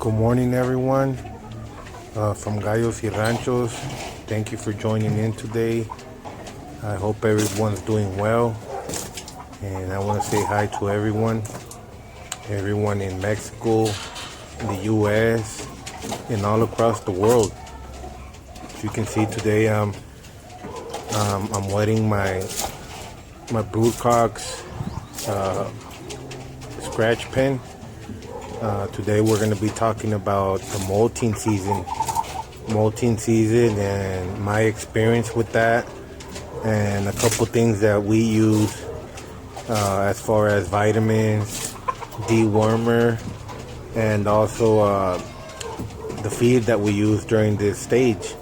Good morning, everyone, from Gallos y Ranchos. Thank you for joining in today. I hope everyone's doing well, and I want to say hi to everyone in Mexico, in the U.S., and all across the world. As you can see today, I'm wetting my Broodcock's scratch pen. Today we're going to be talking about the molting season and my experience with that, and a couple things that we use as far as vitamins, dewormer, and also the feed that we use during this stage.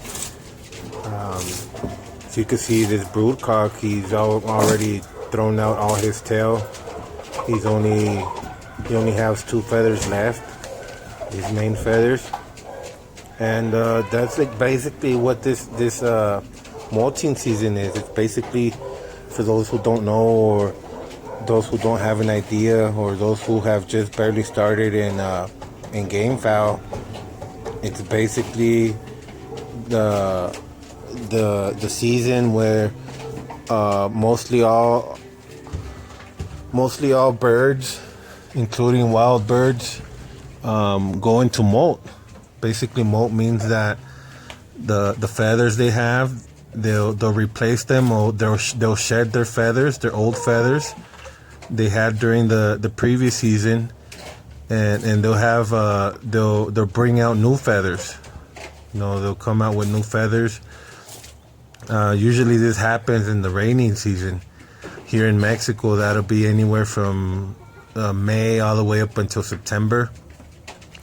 So you can see this broodcock, he's already thrown out all his tail. He only has 2 feathers left, his main feathers, and that's like basically what this molting season is. It's basically, for those who don't know, or those who don't have an idea, or those who have just barely started in game fowl. It's basically the season where mostly all birds, including wild birds, go into molt. Basically, molt means that the feathers they have, they'll replace them, or they'll shed their feathers, their old feathers they had during the previous season, and they'll bring out new feathers. They'll come out with new feathers. Usually this happens in the raining season. Here in Mexico, that'll be anywhere from May all the way up until September.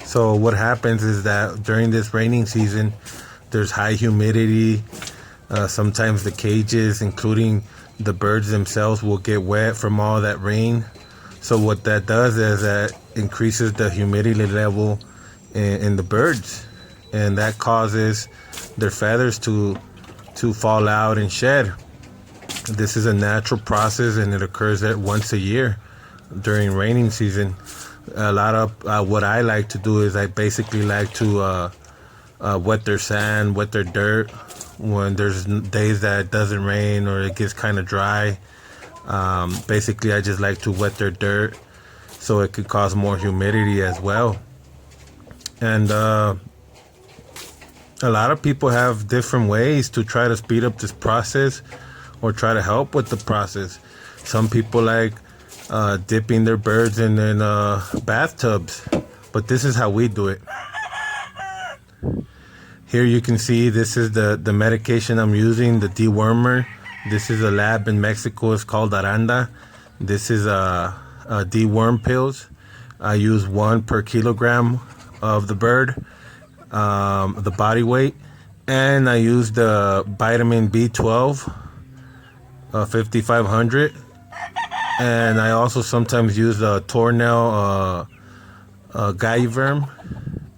So what happens is that during this raining season, there's high humidity. Sometimes the cages, including the birds themselves, will get wet from all that rain. So what that does is that increases the humidity level in the birds, and that causes their feathers to fall out and shed. This is a natural process, and it occurs once a year during raining season. A lot of what I like to do is I basically like to wet their sand, wet their dirt when there's days that it doesn't rain or it gets kind of dry. Basically, I just like to wet their dirt so it could cause more humidity as well. And a lot of people have different ways to try to speed up this process or try to help with the process. Some people like dipping their birds in bathtubs, but this is how we do it. Here you can see this is the medication I'm using, the dewormer. This is a lab in Mexico. It's called ARANDA. This is deworm pills. I use 1 per kilogram of the bird, the body weight, and I use the vitamin B12, 5500, and I also sometimes use the TORNEL Guyverm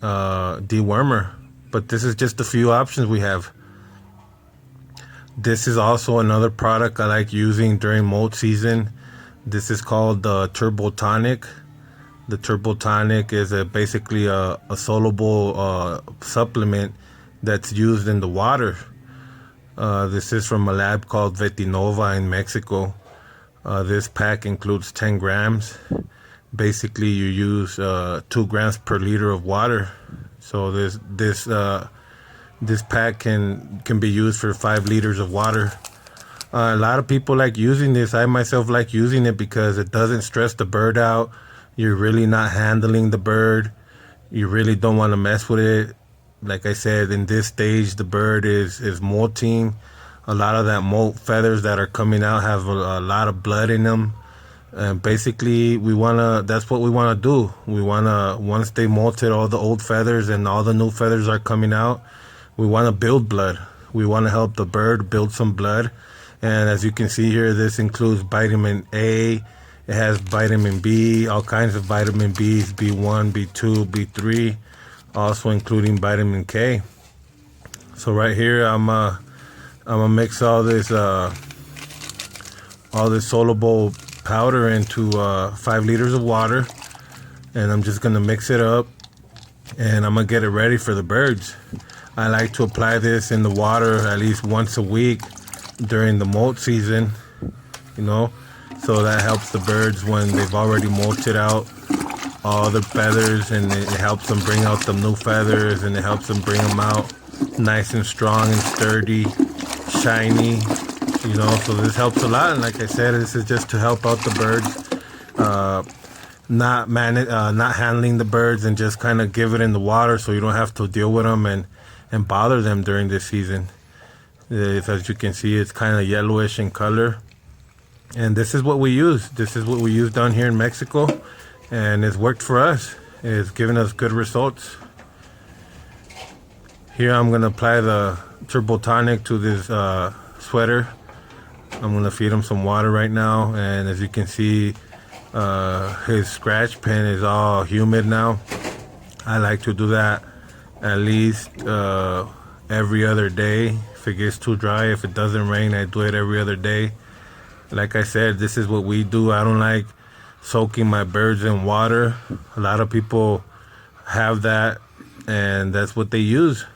dewormer. But this is just a few options we have. This is also another product I like using during molt season. This is called the TURBOTONIC. The TURBOTONIC is basically a soluble supplement that's used in the water. This is from a lab called VETINOVA in Mexico. This pack includes 10 grams. Basically, you use 2 grams per liter of water. So this pack can be used for 5 liters of water. A lot of people like using this. I myself like using it because it doesn't stress the bird out. You're really not handling the bird. You really don't want to mess with it. Like I said, in this stage, the bird is molting. A lot of that molt feathers that are coming out have a lot of blood in them. And basically, that's what we want to do. We want to, once they molted all the old feathers and all the new feathers are coming out, we want to build blood. We want to help the bird build some blood. And as you can see here, this includes vitamin A. It has vitamin B, all kinds of vitamin Bs, B1, B2, B3, also including vitamin K. So right here, I'm gonna mix all this soluble powder into 5 liters of water, and I'm just gonna mix it up and I'm gonna get it ready for the birds. I like to apply this in the water at least once a week during the molt season, you know, so that helps the birds when they've already molted out all the feathers, and it helps them bring out the new feathers, and it helps them bring them out nice and strong and sturdy, shiny, you know. So this helps a lot, and like I said, this is just to help out the birds, not handling the birds, and just kind of give it in the water so you don't have to deal with them and bother them during this season. As you can see, it's kind of yellowish in color, and this is what we use. This is what we use down here in Mexico, and it's worked for us. It's given us good results. Here I'm going to apply the TURBOTONIC to this sweater. I'm going to feed him some water right now, and as you can see, his scratch pen is all humid now. I like to do that at least every other day. If it gets too dry, if it doesn't rain, I do it every other day. Like I said, this is what we do. I don't like soaking my birds in water. A lot of people have that, and that's what they use.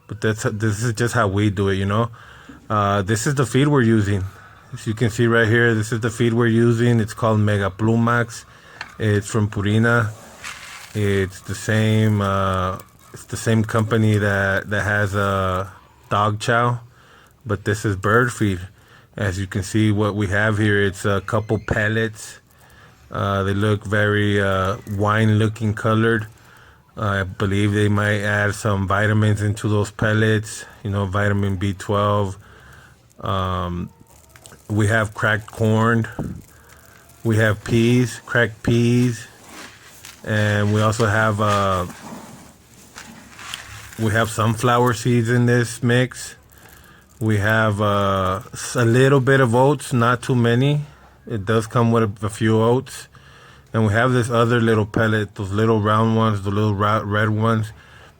But this is just how we do it, you know. This is the feed we're using. As you can see right here, this is the feed we're using. It's called MEGAPLUMAX. It's from PURINA. It's the same. It's the same company that has a dog chow, but this is bird feed. As you can see, what we have here, it's a couple pellets. They look very wine-looking colored. I believe they might add some vitamins into those pellets. You know, vitamin B12. We have cracked corn. We have peas, cracked peas, and we also have sunflower seeds in this mix. We have a little bit of oats, not too many. It does come with a few oats. And we have this other little pellet, those little round ones, the little red ones.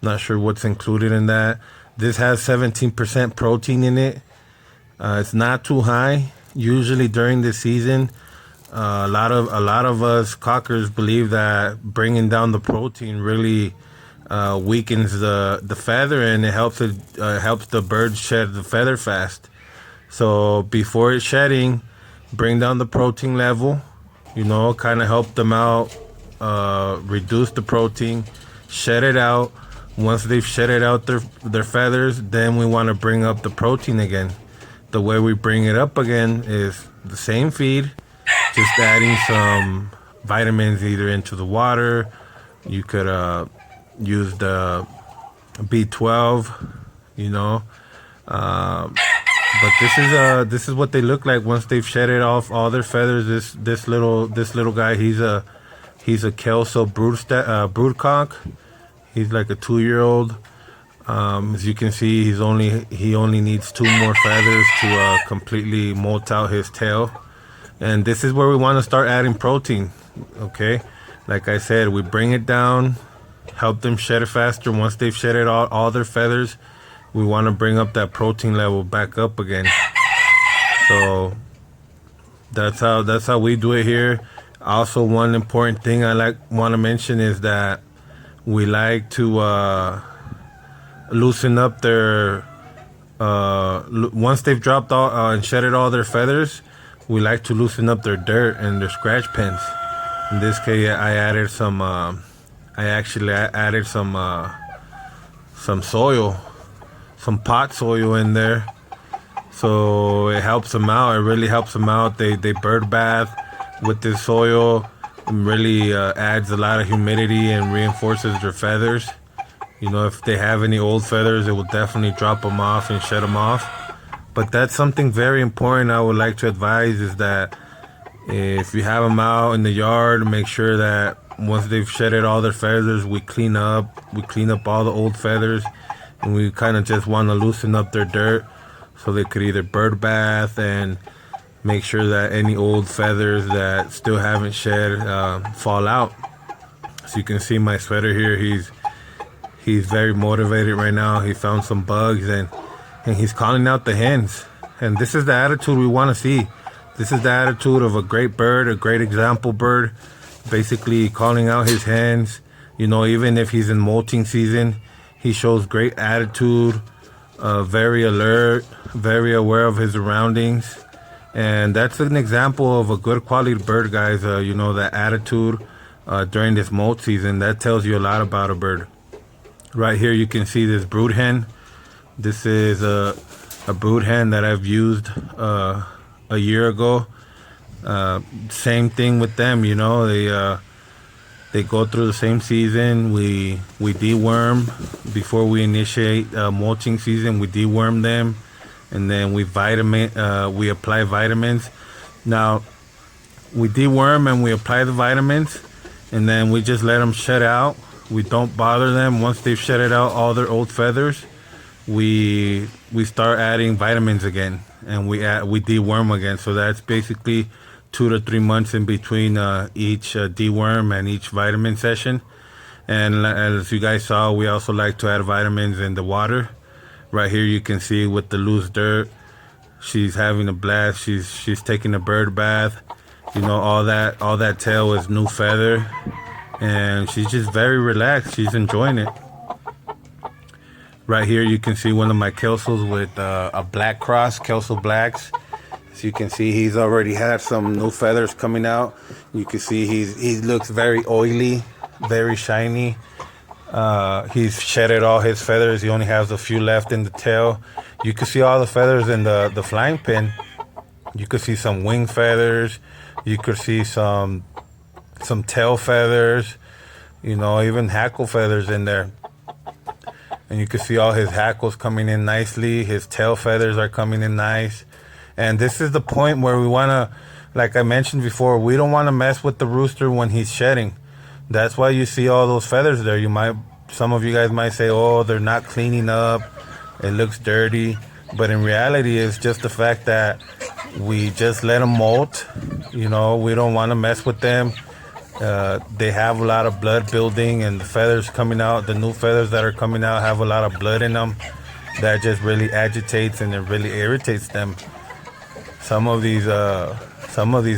Not sure what's included in that. This has 17% protein in it. It's not too high. Usually during the season, a lot of us cockers believe that bringing down the protein really weakens the feather, and it helps the bird shed the feather fast. So before it's shedding, bring down the protein level, you know, kind of help them out, reduce the protein, shed it out. Once they've shedded out their feathers, then we want to bring up the protein again. The way we bring it up again is the same feed, just adding some vitamins either into the water. You could use the B12, you know. But this is what they look like once they've shedded off all their feathers. This little guy, he's a Kelso broodcock. He's like a 2-year-old. As you can see, he only needs 2 more feathers to completely molt out his tail. And this is where we want to start adding protein. Okay, like I said, we bring it down, help them shed it faster. Once they've shedded all their feathers, we want to bring up that protein level back up again. So that's how we do it here. Also, one important thing I want to mention is that we like to loosen up their once they've dropped all and shedded all their feathers, we like to loosen up their dirt and their scratch pens. In this case, I added some soil, some pot soil in there, so it helps them out. It really helps them out. They bird bath with this soil. It really adds a lot of humidity and reinforces their feathers. You know, if they have any old feathers, it will definitely drop them off and shed them off. But that's something very important I would like to advise, is that if you have them out in the yard, make sure that once they've shedded all their feathers, we clean up all the old feathers, and we kind of just want to loosen up their dirt so they could either bird bath and make sure that any old feathers that still haven't shed fall out. So you can see my sweater here, he's very motivated right now. He found some bugs, and he's calling out the hens. And this is the attitude we want to see. This is the attitude of a great bird, a great example bird, basically calling out his hens, You know, even if he's in molting season, he shows great attitude, very alert, very aware of his surroundings. And that's an example of a good quality bird, guys. You know, that attitude during this molt season, that tells you a lot about a bird. Right here you can see this brood hen. This is a brood hen that I've used a year ago. Same thing with them, you know, they go through the same season. We deworm before we initiate molting season. We deworm them, and then we apply vitamins. Now we deworm and we apply the vitamins, and then we just let them shed out. We don't bother them. Once they've shedded out all their old feathers, we start adding vitamins again, and we deworm again. So that's basically 2 to 3 months in between each deworm and each vitamin session. And as you guys saw, we also like to add vitamins in the water. Right here you can see with the loose dirt, she's having a blast. She's taking a bird bath. You know, all that tail is new feather, and she's just very relaxed. She's enjoying it. Right here you can see one of my Kelsels with a black cross, Kelsel Blacks. As you can see, he's already had some new feathers coming out. You can see he looks very oily, very shiny. He's shedded all his feathers. He only has a few left in the tail. You can see all the feathers in the flying pin. You could see some wing feathers. You could see some tail feathers. You know, even hackle feathers in there. And you can see all his hackles coming in nicely. His tail feathers are coming in nice. And this is the point where we want to, like I mentioned before, we don't want to mess with the rooster when he's shedding. That's why you see all those feathers there. Some of you guys might say, oh, they're not cleaning up, it looks dirty. But in reality, it's just the fact that we just let them molt. You know, we don't want to mess with them. They have a lot of blood building, and the feathers coming out, the new feathers that are coming out have a lot of blood in them. That just really agitates and it really irritates them. Some of these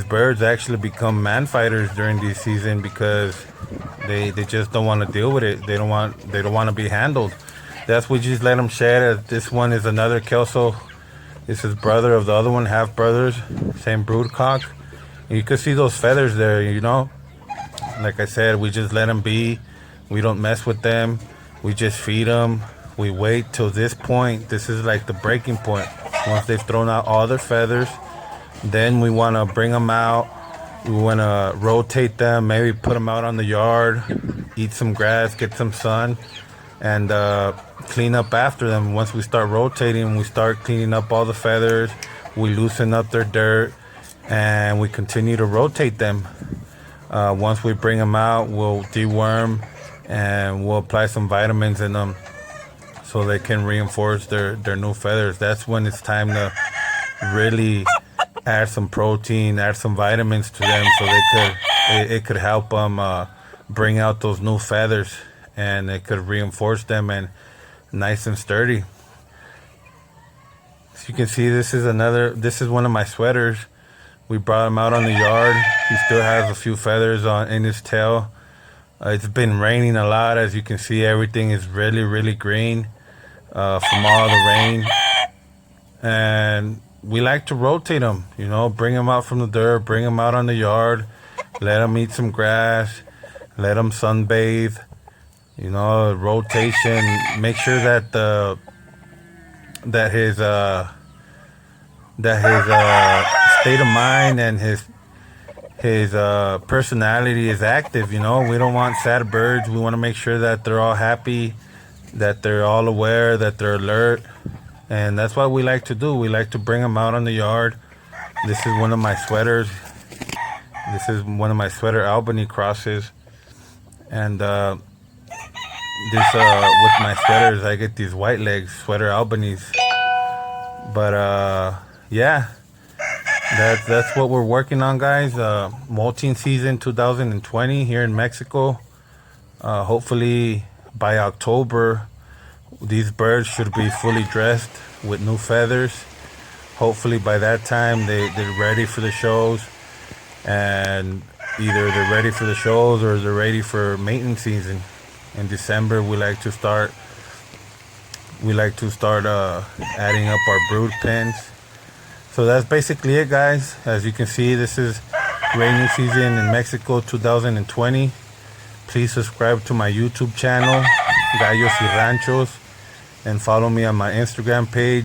birds actually become man fighters during this season because they just don't want to deal with it. They don't want to be handled. That's why we just let them shed. This one is another Kelso. This is brother of the other one, half brothers, same broodcock. And you can see those feathers there, you know. Like I said, we just let them be. We don't mess with them. We just feed them. We wait till this point. This is like the breaking point. Once they've thrown out all their feathers, then we want to bring them out. We want to rotate them, maybe put them out on the yard, eat some grass, get some sun, and clean up after them. Once we start rotating, we start cleaning up all the feathers. We loosen up their dirt, and we continue to rotate them. Once we bring them out, we'll deworm, and we'll apply some vitamins in them so they can reinforce their new feathers. That's when it's time to really add some protein, add some vitamins to them, so it could help them bring out those new feathers, and it could reinforce them and nice and sturdy. As you can see, this is one of my sweaters. We brought him out on the yard. He still has a few feathers in his tail. It's been raining a lot. As you can see, everything is really, really green from all the rain. And we like to rotate them, you know, bring them out from the dirt, bring them out on the yard, let them eat some grass, let them sunbathe, you know, rotation. Make sure that his state of mind and his personality is active. You know, we don't want sad birds. We want to make sure that they're all happy, that they're all aware, that they're alert. And that's what we like to do. We like to bring them out on the yard. This is one of my sweaters. This is one of my sweater Albany crosses. And with my sweaters, I get these white legs, sweater Albanese. But yeah, that's what we're working on, guys. Molting season 2020 here in Mexico. Hopefully by October, these birds should be fully dressed with new feathers. Hopefully by that time they're ready for the shows. And either they're ready for the shows or they're ready for mating season. In December, we like to start adding up our brood pens. So that's basically it, guys. As you can see, this is rainy season in Mexico 2020. Please subscribe to my YouTube channel, Gallos y Ranchos, and follow me on my Instagram page.